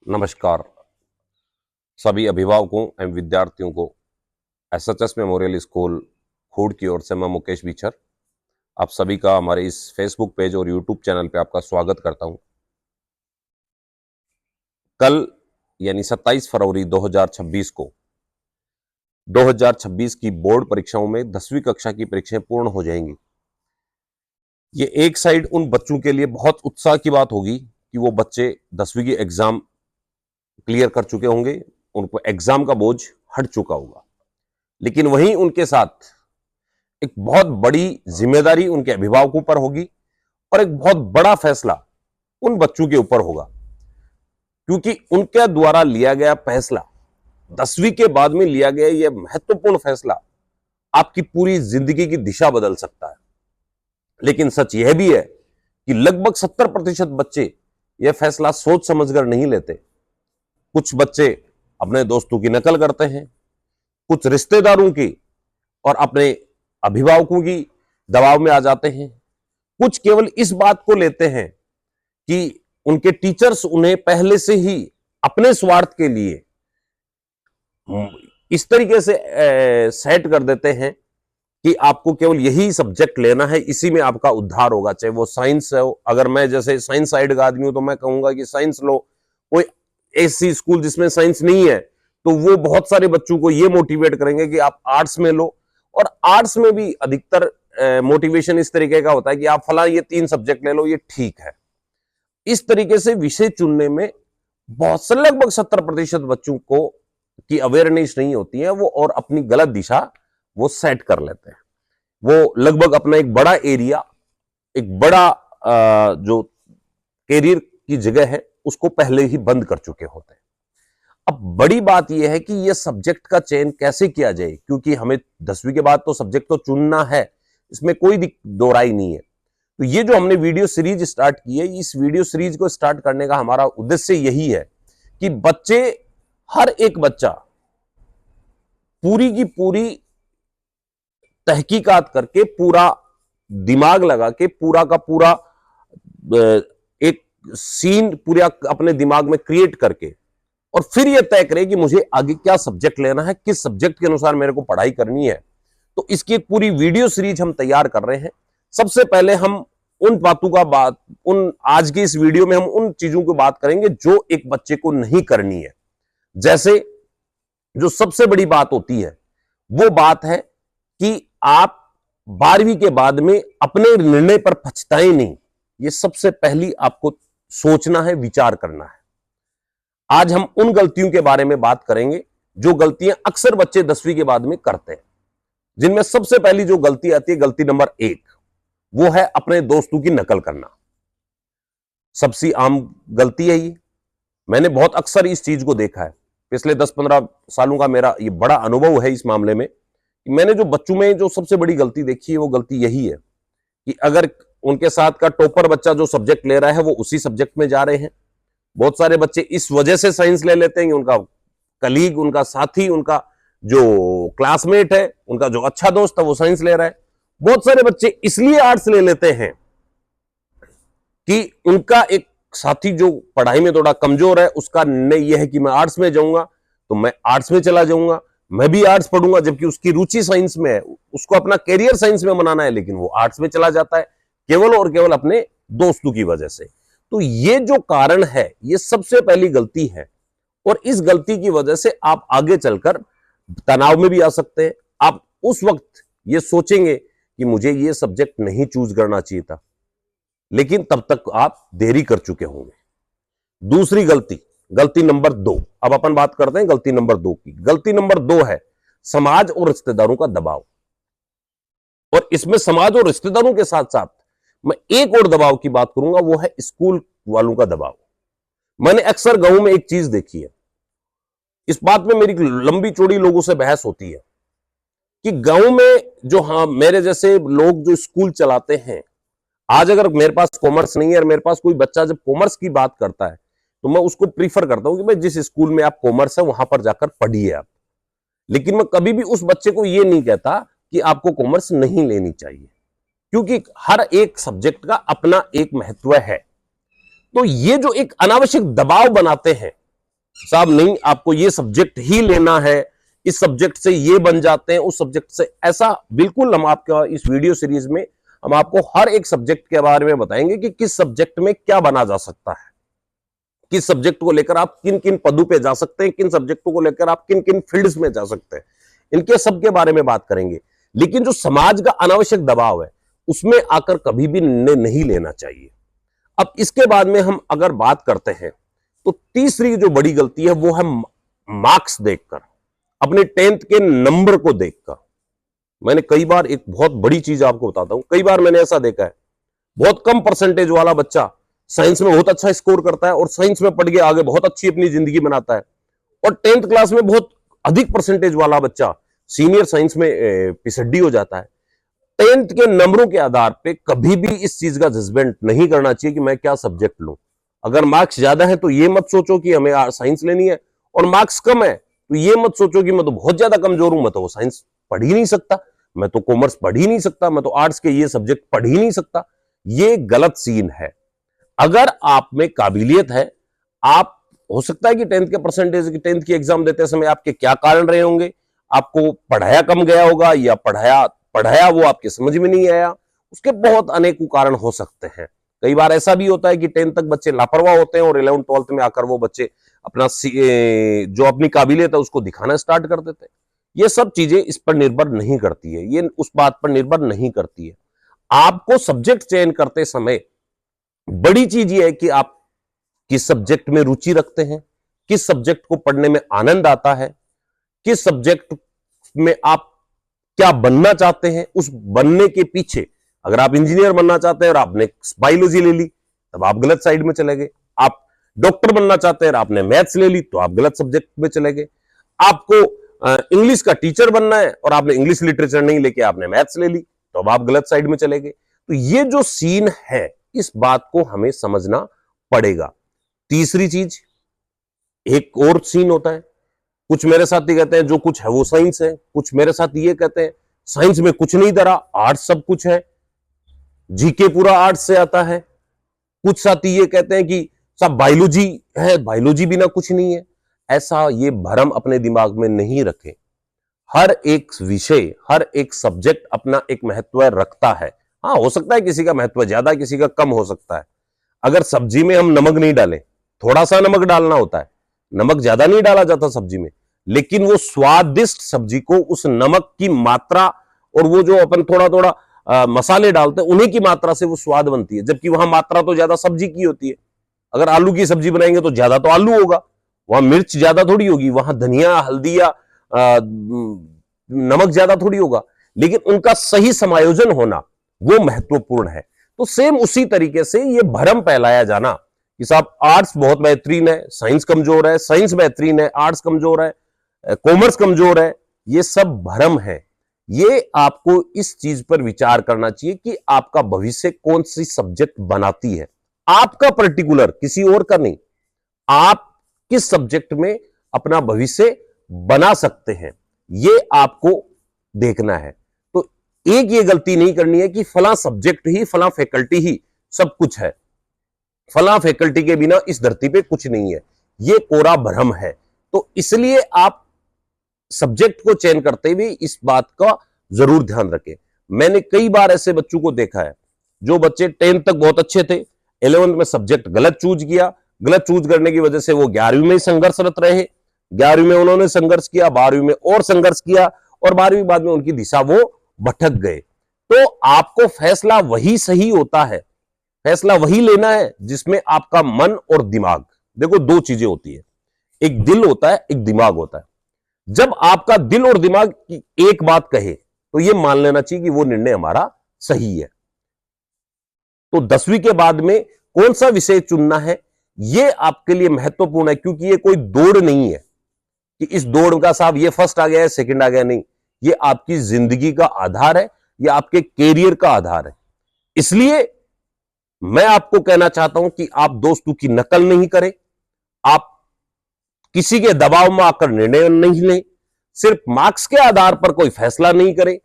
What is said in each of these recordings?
नमस्कार सभी अभिभावकों एवं विद्यार्थियों को एसएचएस मेमोरियल स्कूल खूड की ओर से मैं मुकेश बीचर आप सभी का हमारे इस फेसबुक पेज और यूट्यूब चैनल पे आपका स्वागत करता हूं। कल यानी 27 फरवरी 2026 को 2026 की बोर्ड परीक्षाओं में 10वीं कक्षा की परीक्षाएं पूर्ण हो जाएंगी। ये एक साइड उन बच्चों के लिए बहुत उत्साह की बात होगी कि वो बच्चे 10वीं की एग्जाम क्लियर कर चुके होंगे, उनको एग्जाम का बोझ हट चुका होगा। लेकिन वहीं उनके साथ एक बहुत बड़ी जिम्मेदारी उनके अभिभावकों पर होगी और एक बहुत बड़ा फैसला उन बच्चों के ऊपर होगा, क्योंकि उनके द्वारा लिया गया फैसला 10वीं के बाद में लिया गया यह महत्वपूर्ण फैसला आपकी पूरी जिंदगी की दिशा बदल सकता है। लेकिन सच यह भी है कि लगभग 70% बच्चे यह फैसला सोच समझकर नहीं लेते। कुछ बच्चे अपने दोस्तों की नकल करते हैं, कुछ रिश्तेदारों की और अपने अभिभावकों की दबाव में आ जाते हैं, कुछ केवल इस बात को लेते हैं कि उनके टीचर्स उन्हें पहले से ही अपने स्वार्थ के लिए इस तरीके से सेट कर देते हैं कि आपको केवल यही सब्जेक्ट लेना है, इसी में आपका उद्धार होगा, चाहे वो साइंस हो। अगर मैं जैसे साइंस साइड का आदमी हूं तो मैं कहूंगा कि साइंस लो। कोई ऐसी स्कूल जिसमें साइंस नहीं है तो वो बहुत सारे बच्चों को ये मोटिवेट करेंगे कि आप आर्ट्स में लो। और आर्ट्स में भी अधिकतर मोटिवेशन इस तरीके का होता है कि आप फला ये 3 सब्जेक्ट ले लो, ये ठीक है। इस तरीके से विषय चुनने में बहुत से लगभग 70% बच्चों को की अवेयरनेस नहीं होती है वो, और अपनी गलत दिशा वो सेट कर लेते हैं। वो लगभग अपना एक बड़ा एरिया, एक बड़ा जो कैरियर की जगह है उसको पहले ही बंद कर चुके होते हैं। अब बड़ी बात यह है कि यह सब्जेक्ट का चयन कैसे किया जाए, क्योंकि हमें 10वीं के बाद तो सब्जेक्ट तो चुनना है, इसमें कोई दो राय नहीं है। तो ये जो हमने वीडियो सीरीज स्टार्ट की है, इस वीडियो सीरीज को स्टार्ट करने का हमारा उद्देश्य यही है कि बच्चे, हर एक बच्चा पूरी की पूरी तहकीकात करके, पूरा दिमाग लगा के, पूरा का पूरा एक सीन पूरा अपने दिमाग में क्रिएट करके और फिर यह तय करे कि मुझे आगे क्या सब्जेक्ट लेना है, किस सब्जेक्ट के अनुसार मेरे को पढ़ाई करनी है। तो इसकी एक पूरी वीडियो सीरीज हम तैयार कर रहे हैं। सबसे पहले हम आज की इस वीडियो में हम उन चीजों की बात करेंगे जो एक बच्चे को नहीं करनी है। जैसे जो सबसे बड़ी बात होती है वो बात है कि आप 12वीं के बाद में अपने निर्णय पर पछताएं नहीं। ये सबसे पहली आपको सोचना है, विचार करना है। आज हम उन गलतियों के बारे में बात करेंगे जो गलतियां अक्सर बच्चे 10वीं के बाद में करते हैं, जिनमें सबसे पहली जो गलती आती है, गलती नंबर 1, वो है अपने दोस्तों की नकल करना। सबसे आम गलती है ये। मैंने बहुत अक्सर इस चीज को देखा है। पिछले 10-15 सालों का मेरा ये बड़ा अनुभव है इस मामले में। मैंने जो बच्चों में जो सबसे बड़ी गलती देखी है वो गलती यही है कि अगर उनके साथ का टॉपर बच्चा जो सब्जेक्ट ले रहा है वो उसी सब्जेक्ट में जा रहे हैं। बहुत सारे बच्चे इस वजह से साइंस ले लेते हैं कि उनका कलीग, उनका साथी, उनका जो क्लासमेट है, उनका जो अच्छा दोस्त है वो साइंस ले रहा है। बहुत सारे बच्चे इसलिए आर्ट्स ले लेते हैं कि उनका एक साथी जो पढ़ाई में थोड़ा कमजोर है, उसका निर्णय यह है कि मैं आर्ट्स में जाऊंगा तो मैं आर्ट्स में चला जाऊंगा, मैं भी आर्ट्स पढ़ूंगा, जबकि उसकी रुचि साइंस में है, उसको अपना कैरियर साइंस में बनाना है, लेकिन वो आर्ट्स में चला जाता है केवल और केवल अपने दोस्तों की वजह से। तो ये जो कारण है, ये सबसे पहली गलती है, और इस गलती की वजह से आप आगे चलकर तनाव में भी आ सकते हैं। आप उस वक्त ये सोचेंगे कि मुझे ये सब्जेक्ट नहीं चूज करना चाहिए था, लेकिन तब तक आप देरी कर चुके होंगे। दूसरी गलती, गलती नंबर 2। अब अपन बात करते हैं गलती नंबर 2 की। गलती नंबर 2 है समाज और रिश्तेदारों का दबाव। और इसमें समाज और रिश्तेदारों के साथ साथ मैं एक और दबाव की बात करूंगा, वो है स्कूल वालों का दबाव। मैंने अक्सर गांव में एक चीज देखी है, इस बात में मेरी लंबी चौड़ी लोगों से बहस होती है कि गांव में जो, मेरे जैसे लोग जो स्कूल चलाते हैं, आज अगर मेरे पास कॉमर्स नहीं है और मेरे पास कोई बच्चा जब कॉमर्स की बात करता है तो मैं उसको प्रीफर करता हूं कि भाई जिस स्कूल में आप कॉमर्स है वहां पर जाकर पढ़िए आप। लेकिन मैं कभी भी उस बच्चे को यह नहीं कहता कि आपको कॉमर्स नहीं लेनी चाहिए, क्योंकि हर एक सब्जेक्ट का अपना एक महत्व है। तो ये जो एक अनावश्यक दबाव बनाते हैं, साहब नहीं, आपको ये सब्जेक्ट ही लेना है, इस सब्जेक्ट से ये बन जाते हैं, उस सब्जेक्ट से ऐसा बिल्कुल हम आपका इस वीडियो सीरीज में हम आपको हर एक सब्जेक्ट के बारे में बताएंगे कि किस सब्जेक्ट में क्या बना जा सकता है, किस सब्जेक्ट को लेकर आप किन किन पदों पे जा सकते हैं, किन सब्जेक्टों को लेकर आप किन किन फील्ड्स में जा सकते हैं, इनके सब के बारे में बात करेंगे। लेकिन जो समाज का अनावश्यक दबाव है उसमें आकर कभी भी निर्णय नहीं लेना चाहिए। अब इसके बाद में हम अगर बात करते हैं तो तीसरी जो बड़ी गलती है वो है मार्क्स देखकर, अपने 10th के नंबर को देखकर। मैंने कई बार एक बहुत बड़ी चीज आपको बताता हूं, कई बार मैंने ऐसा देखा है, बहुत कम परसेंटेज वाला बच्चा साइंस में बहुत अच्छा स्कोर करता है और साइंस में पढ़ के आगे बहुत अच्छी अपनी जिंदगी बनाता है, और 10th क्लास में बहुत अधिक परसेंटेज वाला बच्चा सीनियर साइंस में पिछड़ी हो जाता है। 10th के नंबरों के आधार पे कभी भी इस चीज का जजमेंट नहीं करना चाहिए कि मैं क्या सब्जेक्ट लूं। अगर मार्क्स ज्यादा है तो ये मत सोचो कि हमें साइंस लेनी है, और मार्क्स कम है तो ये मत सोचो कि मैं तो बहुत ज्यादा कमजोर हूं, मैं तो वो साइंस पढ़ ही नहीं सकता, मैं तो कॉमर्स पढ़ ही नहीं सकता, मैं तो आर्ट्स के ये सब्जेक्ट पढ़ ही नहीं सकता। ये गलत सीन है। अगर आप में काबिलियत है, आप हो सकता है कि 10th के परसेंटेज, 10th की एग्जाम देते समय आपके क्या कारण रहे होंगे, आपको पढ़ाया कम गया होगा या पढ़ाया वो आपके समझ में नहीं आया, उसके बहुत अनेकों कारण हो सकते हैं। कई बार ऐसा भी होता है कि 10th तक बच्चे लापरवाह होते हैं और 11th 12th में आकर वो बच्चे अपना जो अपनी काबिलियत है उसको दिखाना स्टार्ट कर देते हैं। ये सब चीजें इस पर निर्भर नहीं करती है, ये उस बात पर निर्भर नहीं करती है। आपको सब्जेक्ट चयन करते समय बड़ी चीज ये है कि आप किस सब्जेक्ट में रुचि रखते हैं, किस सब्जेक्ट को पढ़ने में आनंद आता है, किस सब्जेक्ट में आप क्या बनना चाहते हैं, उस बनने के पीछे अगर आप इंजीनियर बनना चाहते हैं और आपने बायोलॉजी ले ली तब आप गलत साइड में चले गए, आप डॉक्टर बनना चाहते हैं और आपने मैथ्स ले ली तो आप गलत सब्जेक्ट में चले गए, आपको इंग्लिश का टीचर बनना है और आपने इंग्लिश लिटरेचर नहीं लेके आपने मैथ्स ले ली तो अब आप गलत साइड में चले गए। तो ये जो सीन है इस बात को हमें समझना पड़ेगा। तीसरी चीज, एक और सीन होता है, कुछ मेरे साथ ही कहते हैं जो कुछ है वो साइंस है, कुछ मेरे साथ ये कहते हैं साइंस में कुछ नहीं धरा, आर्ट्स सब कुछ है, जीके पूरा आर्ट्स से आता है। कुछ साथी ये कहते हैं कि सब बायोलॉजी है, बायोलॉजी बिना कुछ नहीं है। ऐसा ये भ्रम अपने दिमाग में नहीं रखें। हर एक विषय, हर एक सब्जेक्ट अपना एक महत्व रखता है। हाँ, हो सकता है किसी का महत्व ज्यादा, किसी का कम हो सकता है। अगर सब्जी में हम नमक नहीं डालें, थोड़ा सा नमक डालना होता है, नमक ज्यादा नहीं डाला जाता सब्जी में, लेकिन वो स्वादिष्ट सब्जी को उस नमक की मात्रा और वो जो अपन थोड़ा थोड़ा मसाले डालते हैं उन्हीं की मात्रा से वो स्वाद बनती है, जबकि वहां मात्रा तो ज्यादा सब्जी की होती है। अगर आलू की सब्जी बनाएंगे तो ज्यादा तो आलू होगा, वहां मिर्च ज्यादा थोड़ी होगी, वहां धनिया हल्दी या नमक ज्यादा थोड़ी होगा, लेकिन उनका सही समायोजन होना वो महत्वपूर्ण है। तो सेम उसी तरीके से ये भ्रम फैलाया जाना कि साहब आर्ट्स बहुत बेहतरीन है, साइंस कमजोर है, साइंस बेहतरीन है, आर्ट्स कमजोर है, कॉमर्स कमजोर है, ये सब भ्रम है। ये आपको इस चीज पर विचार करना चाहिए कि आपका भविष्य कौन सी सब्जेक्ट बनाती है, आपका पर्टिकुलर, किसी और का नहीं। आप किस सब्जेक्ट में अपना भविष्य बना सकते हैं ये आपको देखना है। तो एक ये गलती नहीं करनी है कि फला सब्जेक्ट ही, फला फैकल्टी ही सब कुछ है, फला फैकल्टी के बिना इस धरती पे कुछ नहीं है, ये कोरा भ्रम है। तो इसलिए आप सब्जेक्ट को चयन करते हुए इस बात का जरूर ध्यान रखें। मैंने कई बार ऐसे बच्चों को देखा है जो बच्चे 10th तक बहुत अच्छे थे, 11th में सब्जेक्ट गलत चूज किया, गलत चूज करने की वजह से वो 11वीं में ही संघर्षरत रहे, 11वीं में उन्होंने संघर्ष किया, 12वीं में और संघर्ष किया, और 12वीं बाद में उनकी दिशा वो भटक गए। तो आपको फैसला वही सही होता है, फैसला वही लेना है जिसमें आपका मन और दिमाग, देखो दो चीजें होती है, एक दिल होता है, एक दिमाग होता है। जब आपका दिल और दिमाग एक बात कहे तो यह मान लेना चाहिए कि वो निर्णय हमारा सही है। तो 10वीं के बाद में कौन सा विषय चुनना है यह आपके लिए महत्वपूर्ण है, क्योंकि यह कोई दौड़ नहीं है कि इस दौड़ का साहब ये फर्स्ट आ गया है, सेकंड आ गया, नहीं, यह आपकी जिंदगी का आधार है, यह आपके कैरियर का आधार है। इसलिए मैं आपको कहना चाहता हूं कि आप दोस्तों की नकल नहीं करें, आप किसी के दबाव में आकर निर्णय नहीं लें, सिर्फ मार्क्स के आधार पर कोई फैसला नहीं करें,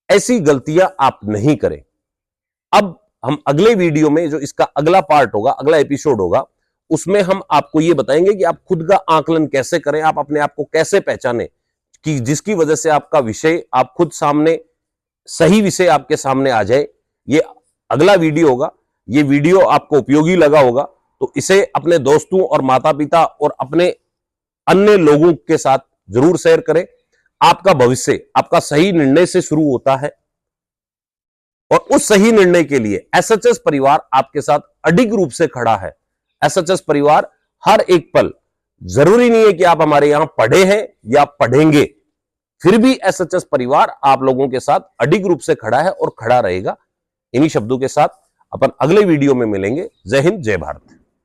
ऐसी गलतियां आप नहीं करें। अब हम अगले वीडियो में जो इसका अगला पार्ट होगा, अगला एपिसोड होगा, उसमें हम आपको ये बताएंगे कि आप खुद का आकलन कैसे करें, आप अपने आप को कैसे पहचाने कि जिसकी वजह से आपका विषय आप खुद सामने, सही विषय आपके सामने आ जाए। ये अगला वीडियो होगा। ये वीडियो आपको उपयोगी लगा होगा तो इसे अपने दोस्तों और माता पिता और अपने अन्य लोगों के साथ जरूर शेयर करें। आपका भविष्य आपका सही निर्णय से शुरू होता है और उस सही निर्णय के लिए एसएचएस परिवार आपके साथ अडिग रूप से खड़ा है। एसएचएस परिवार हर एक पल, जरूरी नहीं है कि आप हमारे यहां पढ़े हैं या पढ़ेंगे, फिर भी एसएचएस परिवार आप लोगों के साथ अडिग रूप से खड़ा है और खड़ा रहेगा। इन्हीं शब्दों के साथ अपन अगले वीडियो में मिलेंगे। जय हिंद, जय भारत।